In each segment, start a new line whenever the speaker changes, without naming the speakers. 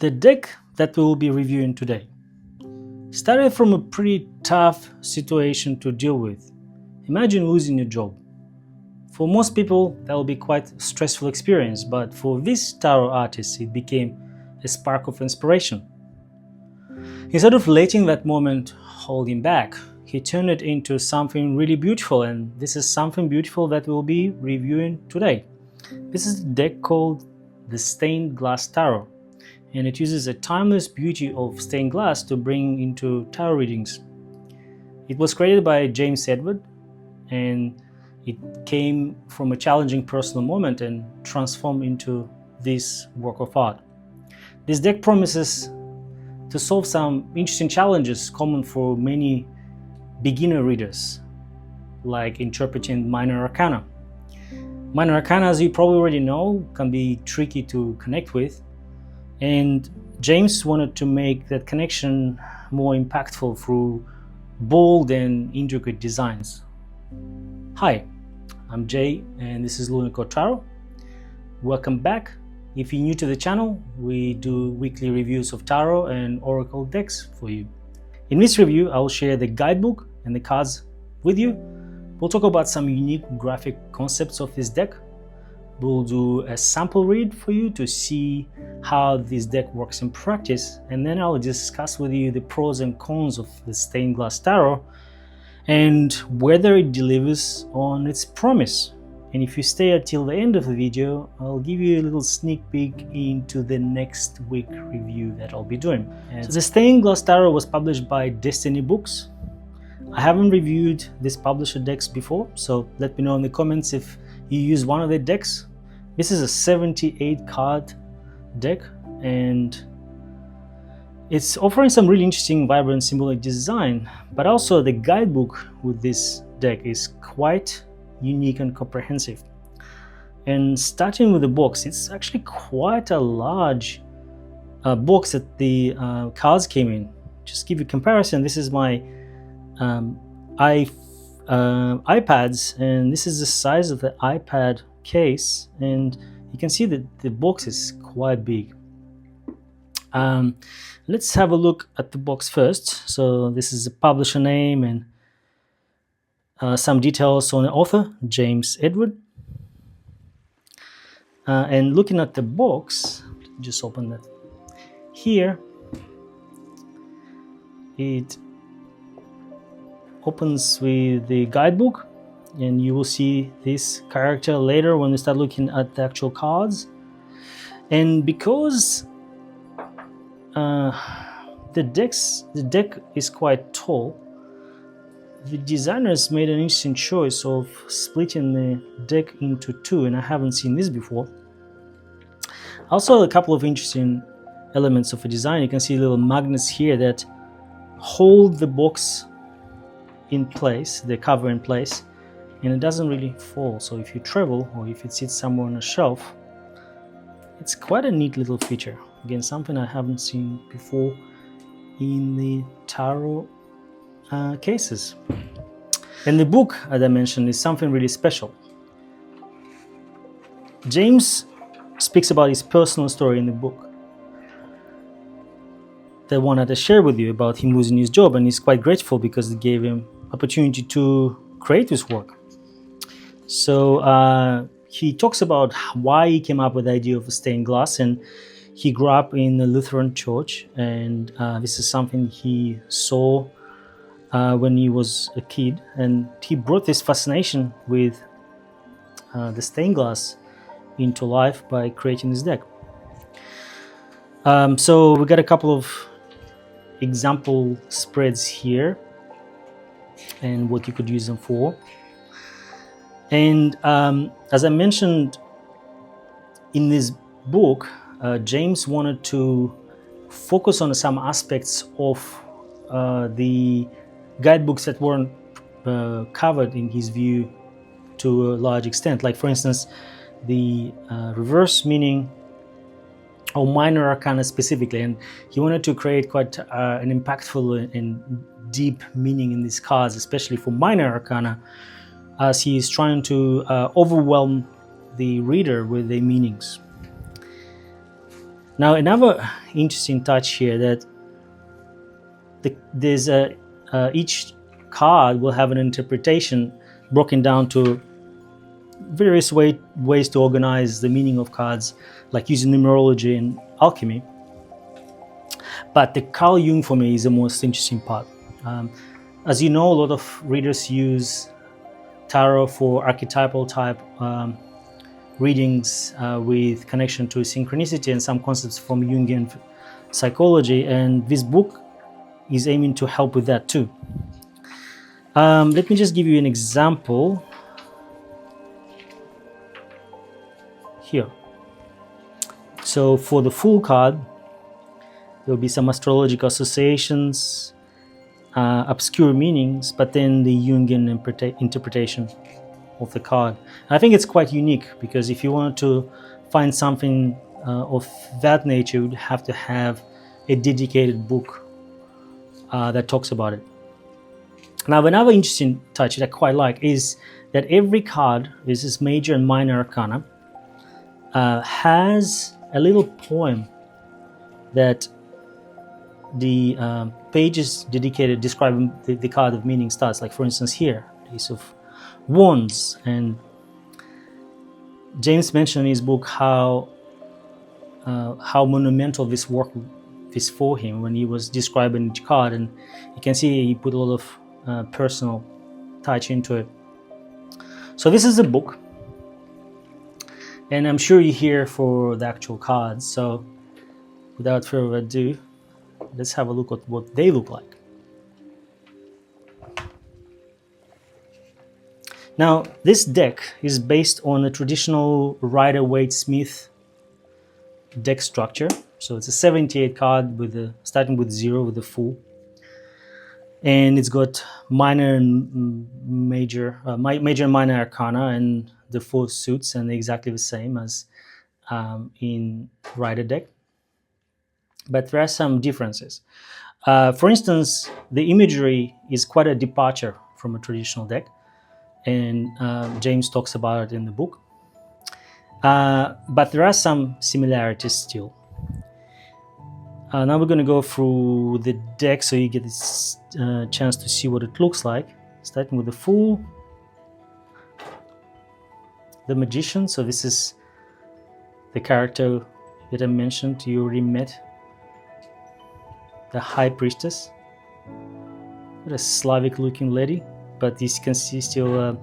The deck that we will be reviewing today started from a pretty tough situation to deal with. Imagine losing your job. For most people, that will be quite a stressful experience, but for this tarot artist, it became a spark of inspiration. Instead of letting that moment hold him back, he turned it into something really beautiful, and this is something beautiful that we'll be reviewing today. This is a deck called the Stained Glass Tarot, and it uses a timeless beauty of stained glass to bring into tarot readings. It was created by James Edward, and it came from a challenging personal moment and transformed into this work of art. This deck promises to solve some interesting challenges common for many beginner readers, like interpreting minor arcana. Minor arcana, as you probably already know, can be tricky to connect with, and James wanted to make that connection more impactful through bold and intricate designs. Hi, I'm Jay, and this is Lunico Tarot. Welcome back. If you're new to the channel, we do weekly reviews of tarot and oracle decks for you. In this review, I will share the guidebook and the cards with you. We'll talk about some unique graphic concepts of this deck. We'll do a sample read for you to see how this deck works in practice, and then I'll discuss with you the pros and cons of the Stained Glass Tarot and whether it delivers on its promise. And if you stay until the end of the video, I'll give you a little sneak peek into the next week review that I'll be doing. So the Stained Glass Tarot was published by Destiny Books. I haven't reviewed this publisher decks before, so let me know in the comments if you use one of their decks. This is a 78 card deck, and it's offering some really interesting, vibrant, symbolic design, but also the guidebook with this deck is quite unique and comprehensive. And starting with the box, it's actually quite a large box that the cards came in. Just give you a comparison, this is my iPads, and this is the size of the iPad case, and you can see that the box is quite big. Let's have a look at the box first. So this is the publisher name and some details on the author, James Edward. And looking at the box, just open that here, it opens with the guidebook, and you will see this character later when we start looking at the actual cards. And because the deck is quite tall, the designers made an interesting choice of splitting the deck into two, and I haven't seen this before. Also, a couple of interesting elements of a design. You can see little magnets here that hold the box in place, the cover in place, and it doesn't really fall. So if you travel or if it sits somewhere on a shelf, it's quite a neat little feature. Again, something I haven't seen before in the tarot cases. And the book, as I mentioned, is something really special. James speaks about his personal story in the book that I wanted to share with you about him losing his job, and he's quite grateful because it gave him opportunity to create this work. So he talks about why he came up with the idea of stained glass, and he grew up in the Lutheran church, and this is something he saw when he was a kid, and he brought this fascination with the stained glass into life by creating this deck. So we got a couple of example spreads here and what you could use them for. And as I mentioned in this book, James wanted to focus on some aspects of the guidebooks that weren't covered in his view to a large extent. Like, for instance, the reverse meaning or minor arcana specifically, and he wanted to create quite an impactful and deep meaning in these cards, especially for minor arcana, as he is trying to overwhelm the reader with their meanings. Now, another interesting touch here that each card will have an interpretation broken down to various ways to organize the meaning of cards, like using numerology and alchemy. But the Carl Jung for me is the most interesting part. As you know, a lot of readers use tarot for archetypal type readings with connection to synchronicity and some concepts from Jungian psychology, and this book is aiming to help with that too. Let me just give you an example here. So for the Fool card, there will be some astrological associations, obscure meanings, but then the Jungian interpretation of the card. And I think it's quite unique, because if you wanted to find something of that nature, you would have to have a dedicated book that talks about it. Now, another interesting touch that I quite like is that every card, this is major and minor arcana, has a little poem that the pages dedicated describing the card of meaning starts. Like, for instance, here, Ace of Wands. And James mentioned in his book how monumental this work is for him when he was describing each card, and you can see he put a lot of personal touch into it. So this is the book, and I'm sure you're here for the actual cards. So without further ado, let's have a look at what they look like. Now, this deck is based on a traditional Rider-Waite-Smith deck structure. So it's a 78 card with starting with 0 with the Fool, and it's got minor and major and minor arcana and the 4 suits, and they're exactly the same as in Rider deck. But there are some differences. For instance, the imagery is quite a departure from a traditional deck, and James talks about it in the book. But there are some similarities still. Now we're going to go through the deck so you get this chance to see what it looks like. Starting with the Fool, the Magician. So this is the character that I mentioned you already met. The High Priestess. What a Slavic looking lady, but you can see still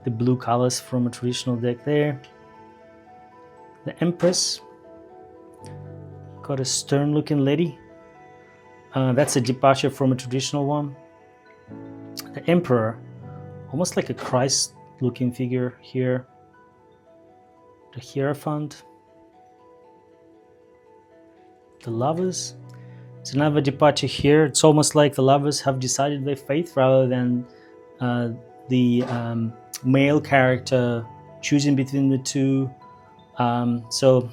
the blue colors from a traditional deck there. The Empress. Got a stern looking lady. That's a departure from a traditional one. The Emperor, almost like a Christ looking figure here. The Hierophant. The Lovers. It's another departure here. It's almost like the lovers have decided their faith rather than the male character choosing between the two. So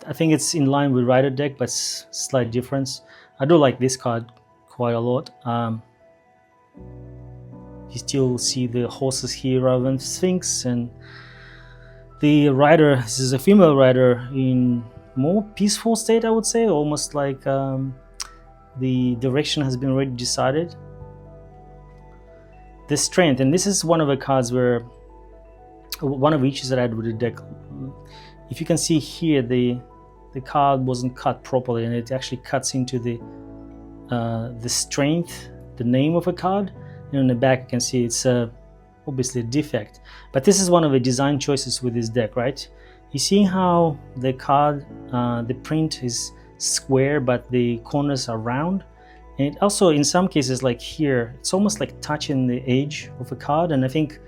I think it's in line with Rider deck, but slight difference. I do like this card quite a lot. You still see the horses here rather than Sphinx, and the Rider, this is a female Rider in more peaceful state, I would say, almost like the direction has been already decided. The Strength, and this is one of the cards where one of each that I had with the deck. If you can see here, the card wasn't cut properly, and it actually cuts into the Strength, the name of a card, and on the back you can see it's obviously a defect. But this is one of the design choices with this deck, right? You see how the card, the print is square, but the corners are round. And it also, in some cases, like here, it's almost like touching the edge of a card. And I think,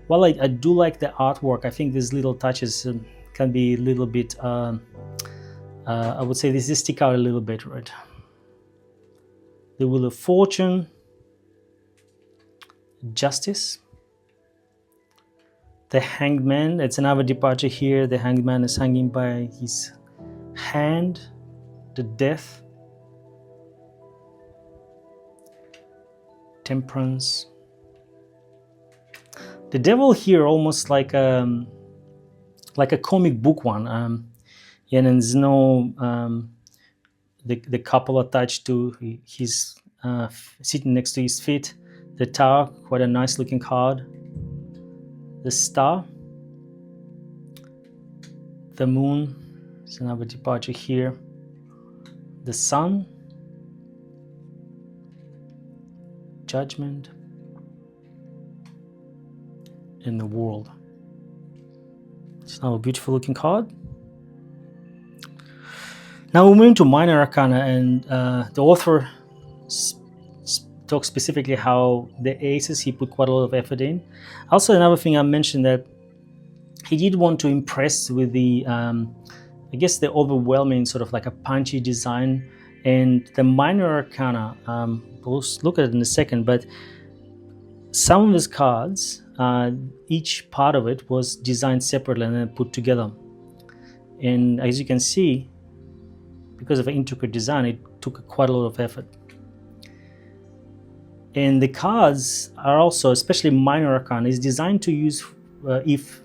while I do like the artwork, I think these little touches can be a little bit, I would say this stick out a little bit, right? The Wheel of Fortune, Justice. The Hanged Man, it's another departure here. The Hanged Man is hanging by his hand. The Death. Temperance. The Devil here, almost like a comic book one. and there's no the couple attached to his sitting next to his feet. The tower, quite a nice looking card. The star, the moon, it's another departure here. The sun, judgment, and the world. It's now a beautiful looking card. Now we're moving to minor arcana, and the author talks specifically how the aces he put quite a lot of effort in. Also, another thing I mentioned, that he did want to impress with the I guess the overwhelming sort of like a punchy design, and the minor arcana, we'll look at it in a second, but some of his cards, each part of it was designed separately and then put together. And as you can see, because of an intricate design, it took quite a lot of effort. And the cards are also, especially minor arcana, is designed to use if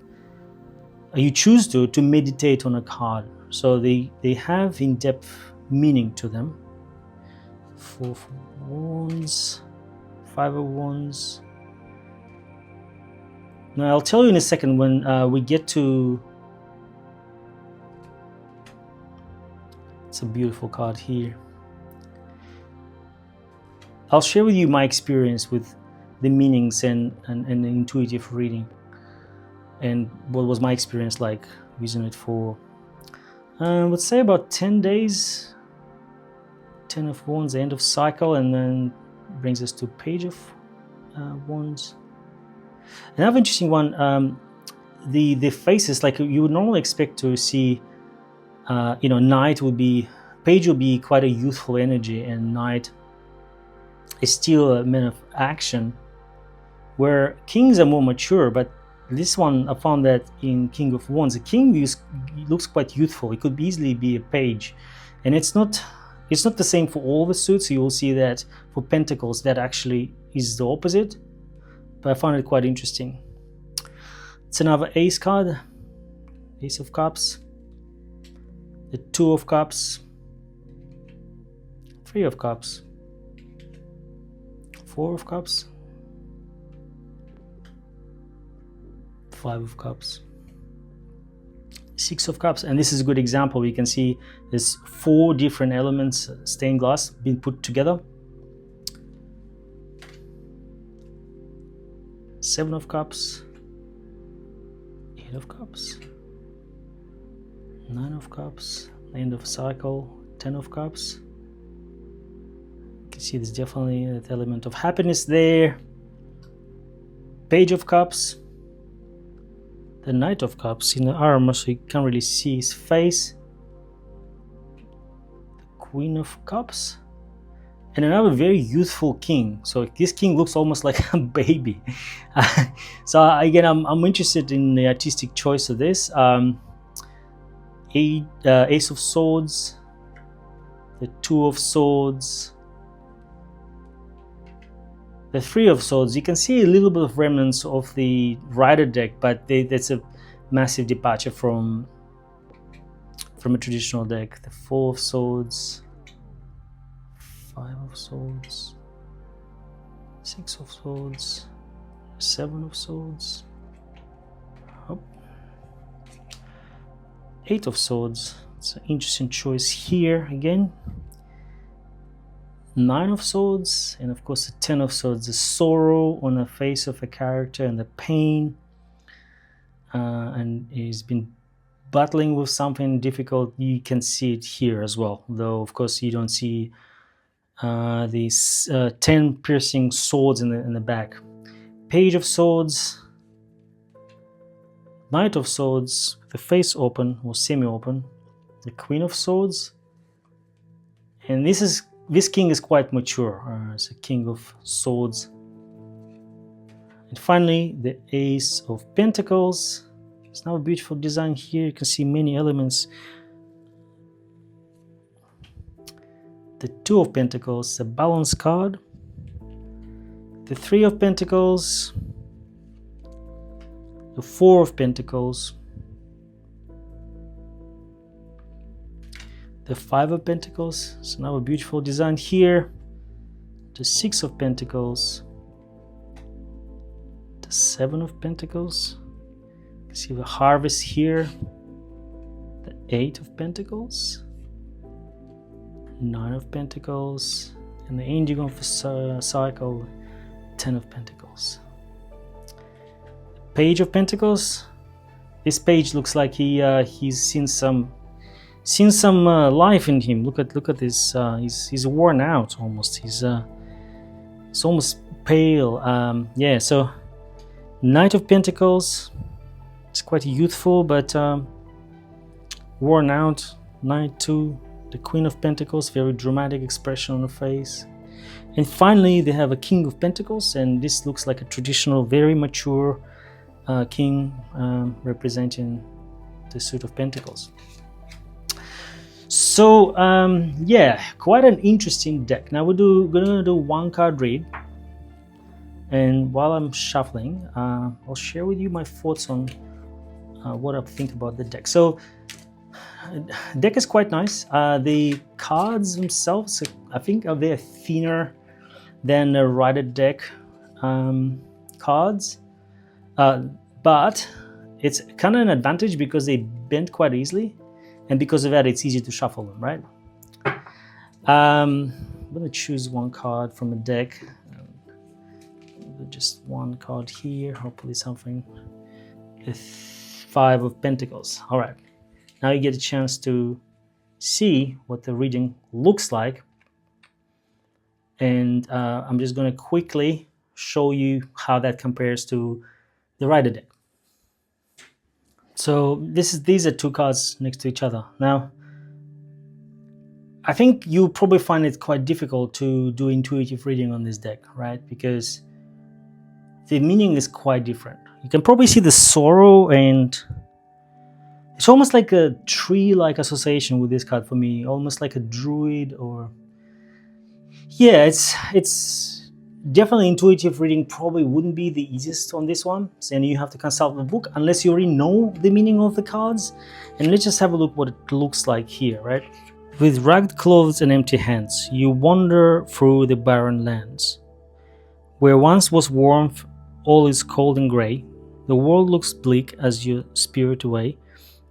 you choose to meditate on a card. So they have in-depth meaning to them. 4 of Wands, 5 of Wands. Now I'll tell you in a second when we get to. It's a beautiful card here. I'll share with you my experience with the meanings and the intuitive reading, and what was my experience like using it for, let's say about 10 days. 10 of Wands, the end of cycle, and then brings us to Page of Wands. Another interesting one, the faces, like you would normally expect to see, Knight would be, Page would be quite a youthful energy, and Knight is still a man of action, where Kings are more mature. But this one, I found that in King of Wands, the King looks quite youthful. It could easily be a Page, and it's not the same for all the suits. You will see that for Pentacles, that actually is the opposite, but I found it quite interesting. It's another Ace card, Ace of Cups, the 2 of Cups, 3 of Cups, 4 of Cups, 5 of Cups, 6 of Cups, and this is a good example. You can see there's 4 different elements, stained glass, being put together. 7 of Cups, 8 of Cups, 9 of Cups, end of cycle, 10 of Cups. You can see there's definitely that element of happiness there. Page of Cups, the Knight of Cups in the armor, so you can't really see his face. The Queen of Cups, and another very youthful King. So this King looks almost like a baby. So again, I'm interested in the artistic choice of this. Ace of Swords, the 2 of Swords, the 3 of Swords. You can see a little bit of remnants of the Rider deck, but that's a massive departure from a traditional deck. The 4 of Swords, 5 of Swords, 6 of Swords, 7 of Swords, 8 of Swords. It's an interesting choice here again. 9 of Swords, and of course the 10 of Swords, the sorrow on the face of a character and the pain, and he's been battling with something difficult. You can see it here as well, though of course you don't see these 10 piercing swords in the back. Page of Swords, Knight of Swords, the face open or semi-open, the Queen of Swords, and this King is quite mature. It's a King of Swords, and finally the Ace of Pentacles. It's now a beautiful design here. You can see many elements. The 2 of Pentacles, the balance card, the 3 of Pentacles, the 4 of Pentacles, the Five of Pentacles. So now a beautiful design here. The Six of Pentacles. The Seven of Pentacles. You see the Harvest here. The Eight of Pentacles. Nine of Pentacles. And the ending of the cycle, Ten of Pentacles. Page of Pentacles. This page looks like he's seen some life in him. Look at this. He's worn out almost. He's almost pale. Yeah. So Knight of Pentacles. It's quite youthful, but worn out. Knight too. The Queen of Pentacles, very dramatic expression on the face. And finally, they have a King of Pentacles, and this looks like a traditional, very mature king representing the Suit of Pentacles. So, yeah, quite an interesting deck. Now we're gonna do one card read, and while I'm shuffling, I'll share with you my thoughts on what I think about the deck. So, deck is quite nice. The cards themselves, I think, are they thinner than the Rider deck cards, but it's kind of an advantage because they bend quite easily, and because of that, it's easy to shuffle them, right? I'm gonna choose one card from a deck. Just one card here. Hopefully, something. The Five of Pentacles. All right. Now you get a chance to see what the reading looks like. And I'm just going to quickly show you how that compares to the Rider deck. So these are two cards next to each other. Now, I think you'll probably find it quite difficult to do intuitive reading on this deck, right? Because the meaning is quite different. You can probably see the sorrow, and it's almost like a tree-like association with this card for me, almost like a druid, or yeah, it's definitely intuitive reading. Probably wouldn't be the easiest on this one, and you have to consult the book unless you already know the meaning of the cards. And let's just have a look what it looks like here, right? With ragged clothes and empty hands, you wander through the barren lands. Where once was warmth, all is cold and grey. The world looks bleak as you spirit away.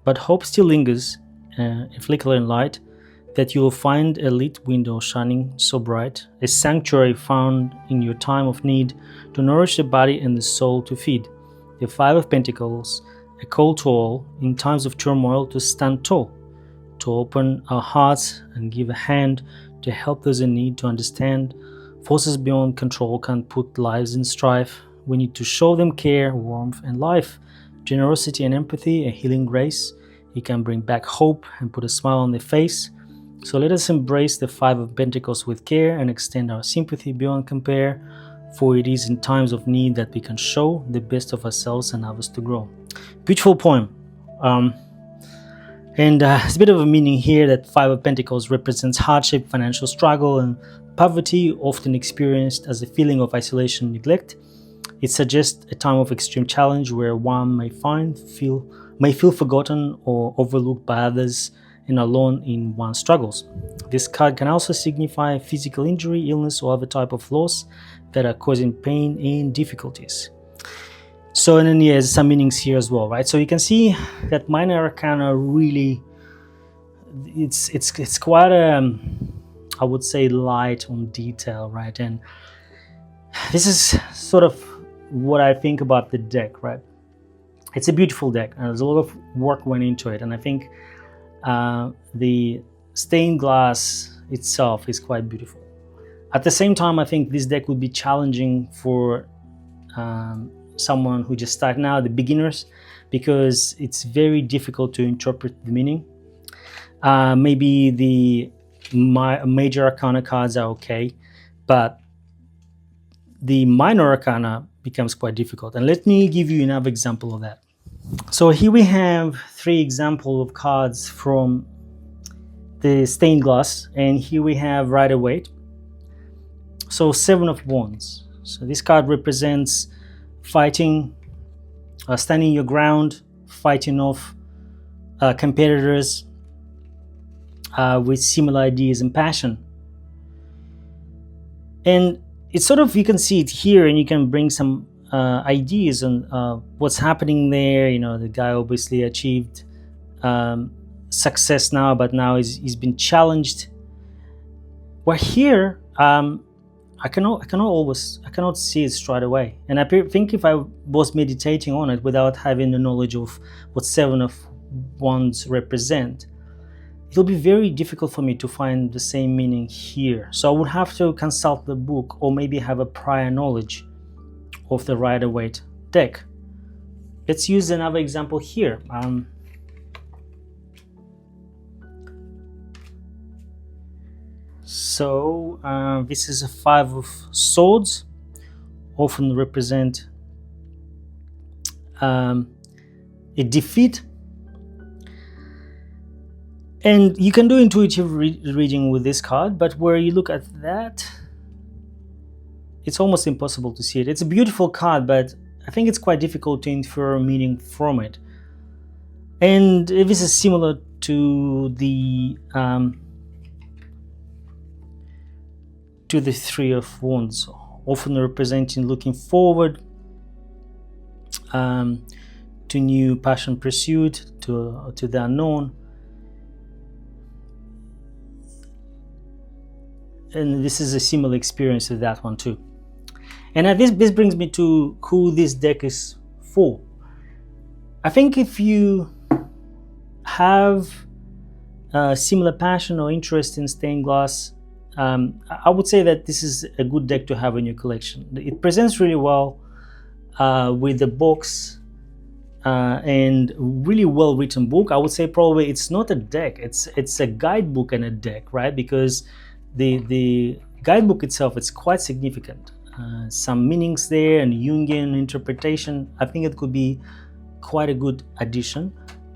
But hope still lingers, a flickering light, that you will find a lit window shining so bright, a sanctuary found in your time of need, to nourish the body and the soul to feed. The Five of Pentacles, a call to all, in times of turmoil, to stand tall, to open our hearts and give a hand, to help those in need, to understand. Forces beyond control can't put lives in strife. We need to show them care, warmth, and life. Generosity and empathy, a healing grace. It can bring back hope and put a smile on their face. So let us embrace the Five of Pentacles with care and extend our sympathy beyond compare, for it is in times of need that we can show the best of ourselves and others to grow. Beautiful poem. There's a bit of a meaning here that Five of Pentacles represents hardship, financial struggle, and poverty, often experienced as a feeling of isolation and neglect. It suggests a time of extreme challenge where one may feel forgotten or overlooked by others and alone in one's struggles. This card can also signify physical injury, illness, or other type of loss that are causing pain and difficulties. So, and then there's some meanings here as well, right? So you can see that Minor Arcana really, it's quite I would say light on detail, right? And this is sort of what I think about the deck, right? It's a beautiful deck, and there's a lot of work went into it, and I think the stained glass itself is quite beautiful. At the same time, I think this deck would be challenging for someone who just started out, the beginners, because it's very difficult to interpret the meaning. Maybe the major arcana cards are okay, but the minor arcana becomes quite difficult. And let me give you another example of that. So here we have 3 examples of cards from the stained glass, and here we have Rider-Waite. So 7 of Wands. So this card represents fighting, standing your ground, fighting off competitors, with similar ideas and passion. And it's sort of, you can see it here, and you can bring some ideas on what's happening there. You know, the guy obviously achieved success now, but now he's been challenged. Where here, I cannot see it straight away. And I think if I was meditating on it without having the knowledge of what Seven of Wands represent, it'll be very difficult for me to find the same meaning here. So I would have to consult the book, or maybe have a prior knowledge of the Rider-Waite deck. Let's use another example here. This is a Five of Swords, often represent a defeat. And you can do intuitive reading with this card, but where you look at that, it's almost impossible to see it. It's a beautiful card, but I think it's quite difficult to infer meaning from it. And this is similar to the Three of Wands, often representing looking forward to new passion pursuit, to the unknown. And this is a similar experience to that one too. And this brings me to who this deck is for. I think if you have a similar passion or interest in stained glass, I would say that this is a good deck to have in your collection. It presents really well with the box and really well written book. I would say probably it's not a deck, it's a guidebook and a deck, right? Because the guidebook itself is quite significant. Some meanings there and Jungian interpretation. I think it could be quite a good addition.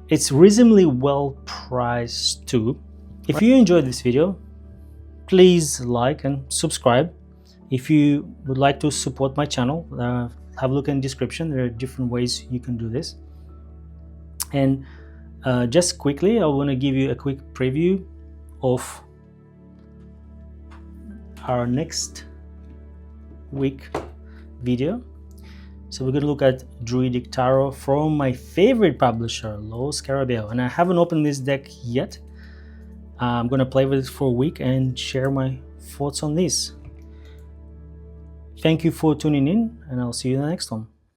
It's reasonably well priced too. If you enjoyed this video, please like and subscribe. If you would like to support my channel, have a look in the description. There are different ways you can do this. And just quickly, I want to give you a quick preview of our next week video. So we're going to look at Druidic Tarot from my favorite publisher, Los Scarabeo, and I haven't opened this deck yet. I'm going to play with it for a week and share my thoughts on this. Thank you for tuning in, and I'll see you in the next one.